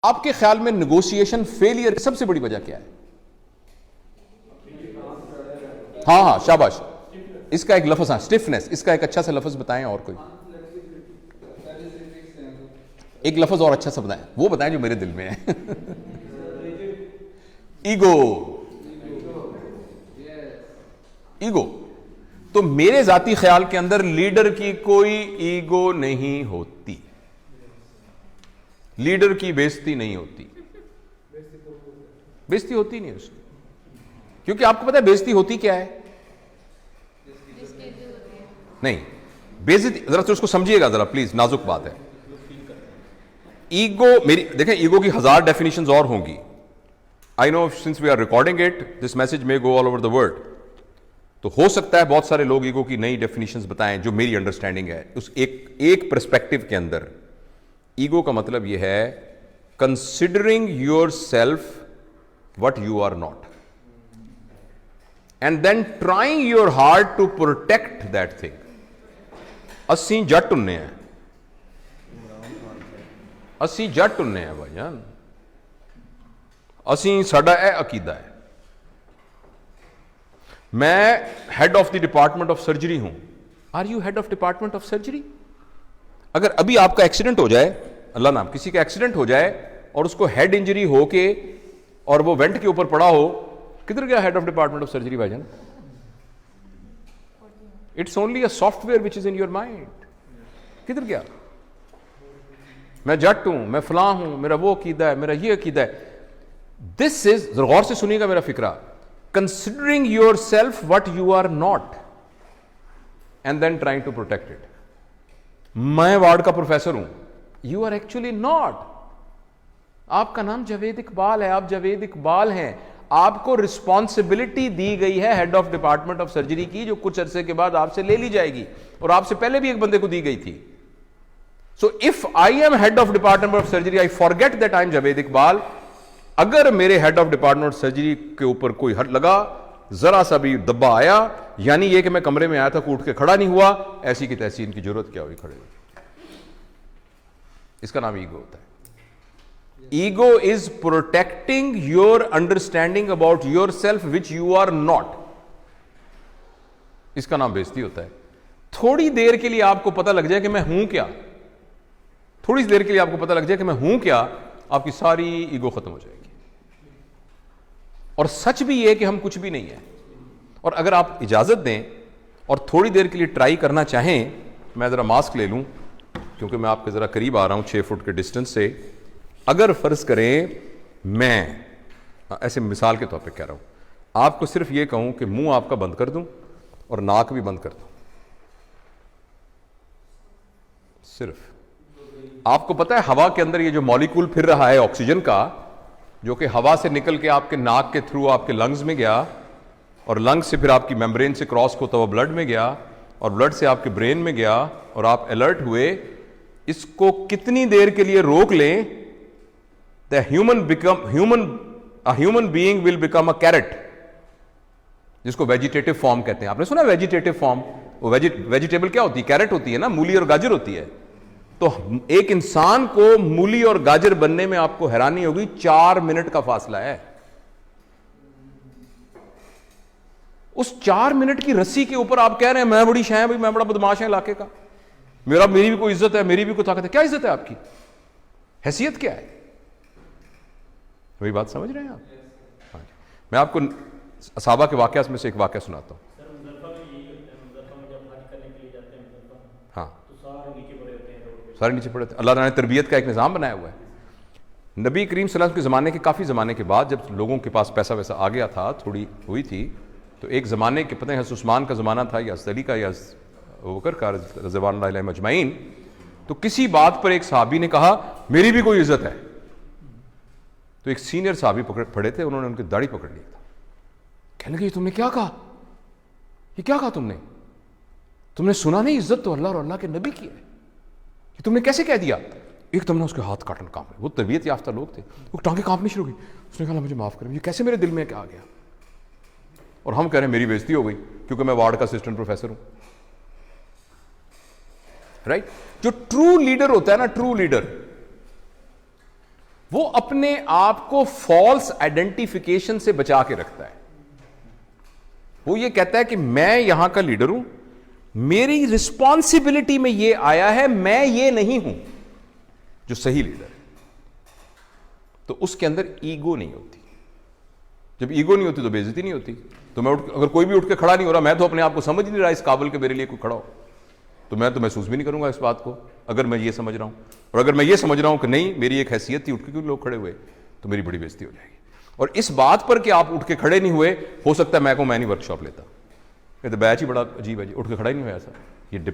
आपके ख्याल में नेगोशिएशन फेलियर की सबसे बड़ी वजह क्या है? हाँ हाँ, शाबाश, इसका एक लफ्ज, हाँ, स्टिफनेस, इसका एक अच्छा सा लफ्ज बताएं। और कोई एक लफ्ज और अच्छा सा बताएं, वो बताएं जो मेरे दिल में है। ईगो। ईगो। तो मेरे जाती ख्याल के अंदर लीडर की कोई ईगो नहीं होती, लीडर की बेइज्जती नहीं होती, बेइज्जती होती नहीं उसकी। क्योंकि आपको पता है बेइज्जती होती क्या है? नहीं, बेइज्जती जरा तो उसको समझिएगा जरा प्लीज, नाजुक बात है। ईगो, मेरी देखें, ईगो की 1000 डेफिनेशंस और होंगी। I know since we are recording it this message may go all over the world, तो हो सकता है बहुत सारे लोग ईगो की नई डेफिनेशंस बताएं जो मेरी अंडरस्टैंडिंग है। उस एक पर्सपेक्टिव के अंदर ईगो का मतलब यह है considering yourself what you are not and then trying your hard to protect that thing. अस्सी जट उन्ने हैं, अस्सी जट उन्ने हैं भाईजान, असी साडा यह अकीदा है। मैं head of the department of surgery हूं। Are you head of department of surgery? अगर अभी आपका एक्सीडेंट हो जाए, अल्लाह नाम, किसी का एक्सीडेंट हो जाए और उसको हेड इंजरी होके और वो वेंट के ऊपर पड़ा हो, किधर गया head of department of surgery भाईजान? It's only a software which is in your mind. किधर गया? मैं जट हूं, मैं फलां हूं, मेरा वो अकीदा है, मेरा ये अकीदा है। दिस इज, गौर से सुनिएगा मेरा फिक्रा, considering yourself what you are not and then trying to protect it. मैं वार्ड का प्रोफेसर हूं, यू आर एक्चुअली नॉट। आपका नाम जावेद इकबाल है, आप जावेद इकबाल हैं, आपको रिस्पॉन्सिबिलिटी दी गई है head of department of surgery की, जो कुछ अरसे के बाद आपसे ले ली जाएगी, और आपसे पहले भी एक बंदे को दी गई थी। So if I am head of department of surgery, I forget that I am Javed Iqbal. अगर मेरे head of department of surgery के ऊपर कोई हट लगा, जरा सा भी दब्बा आया, यानी यह कि मैं कमरे में आया था, कूट के खड़ा नहीं हुआ, ऐसी की तैसी इनकी जरूरत क्या हुई खड़े हुए। इसका नाम ईगो होता है। Ego is protecting your understanding about yourself which you are not. इसका नाम बेइज्जती होता है। थोड़ी देर के लिए आपको पता लग जाए कि मैं हूं क्या, थोड़ी देर के लिए आपको पता लग जाए कि मैं हूं क्या, आपकी सारी ईगो खत्म हो जाएगी। और सच भी यह कि हम कुछ भी नहीं है। और अगर आप इजाजत दें और थोड़ी देर के लिए ट्राई करना चाहें, मैं जरा मास्क ले लूं क्योंकि मैं आपके जरा करीब आ रहा हूं 6 फुट के डिस्टेंस से। अगर फर्ज करें मैं ऐसे मिसाल के तौर पे कह रहा हूं, आपको सिर्फ ये कहूं कि मुंह आपका बंद कर दूं और नाक भी बंद कर दूं, सिर्फ आपको पता है हवा के अंदर ये जो मॉलिक्यूल फिर रहा है ऑक्सीजन का, जो कि हवा से निकल के आपके नाक के थ्रू आपके लंग्स में गया और लंग्स से फिर आपकी मेम्ब्रेन से क्रॉस होता हुआ ब्लड में गया और ब्लड से आपके ब्रेन में गया और आप अलर्ट हुए, इसको कितनी देर के लिए रोक लें, the human being will become a carrot, जिसको वेजिटेटिव फॉर्म कहते हैं। आपने सुना वेजिटेटिव फॉर्म? वो वेजिटेबल क्या होती है? कैरेट होती है ना, मूली और गाजर होती है। तो एक इंसान को मूली और गाजर बनने में आपको हैरानी होगी 4 मिनट का फासला है। उस 4 मिनट की रस्सी के ऊपर आप कह रहे हैं मैं बड़ी शाय भाई, मैं बड़ा बदमाश है इलाके का, मेरी भी कोई इज्जत है, मेरी भी कोई ताकत है। क्या इज्जत है आपकी? हैसियत क्या है? वही बात समझ रहे हैं आप? हाँ जी। मैं आपको असहाबा के वाकयात में से एक वाकया सुनाता हूं। हाँ, सारे नीचे पड़े थे। अल्लाह ने तरबियत का एक निज़ाम बनाया हुआ है। नबी करीम सल्लल्लाहु अलैहि वसल्लम के ज़माने के काफ़ी ज़माने के बाद जब लोगों के पास पैसा वैसा आ गया था, थोड़ी हुई थी, तो एक ज़माने के, पता है उस्मान का ज़माना था या अली का या बकर का रज़वानुल्लाह अलैहिम अजमईन, तो किसी बात पर एक सहाबी ने कहा मेरी भी कोई इज्जत है। तो एक सीनियर सहाबी पड़े थे, उन्होंने उनकी दाढ़ी पकड़ ली था। कहने लगे तुमने क्या कहा? ये क्या कहा तुमने? तुमने सुना नहीं इज्जत तो अल्लाह और अल्लाह के नबी की है, कि तुमने कैसे कह दिया? एकदम ना उसके हाथ काटन कांप रहे, वो तरबियत याफ्ता लोग थे, वो टांगे कांपनी शुरू हुई। उसने कहा मुझे माफ करें, ये कैसे मेरे दिल में क्या आ गया? और हम कह रहे हैं मेरी बेइज्जती हो गई क्योंकि मैं वार्ड का असिस्टेंट प्रोफेसर हूं। राइट? जो ट्रू लीडर होता है ना, ट्रू लीडर, वो अपने आप को फॉल्स आइडेंटिफिकेशन से बचा के रखता है। वो ये कहता है कि मैं यहां का लीडर हूं, मेरी रिस्पॉन्सिबिलिटी में ये आया है, मैं ये नहीं हूं जो सही लीडर है। तो उसके अंदर ईगो नहीं होती। जब ईगो नहीं होती तो बेइज्जती नहीं होती। तो मैं अगर कोई भी उठ के खड़ा नहीं हो रहा, मैं तो अपने आप को समझ नहीं रहा इस काबिल के मेरे लिए कोई खड़ा हो, तो मैं तो महसूस भी नहीं करूंगा इस बात को, अगर मैं ये समझ रहा हूं। और अगर मैं ये समझ रहा हूं कि नहीं मेरी एक हैसियत थी, उठ के क्यों लोग खड़े हुए, तो मेरी बड़ी बेइज्जती हो जाएगी। और इस बात पर कि आप उठ के खड़े नहीं हुए, हो सकता है मैं नहीं वर्कशॉप लेता। ये तो बैच ही बड़ा अजीब है जी, उठ के खड़ा ही नहीं हुआ ऐसा। ये डिपेंड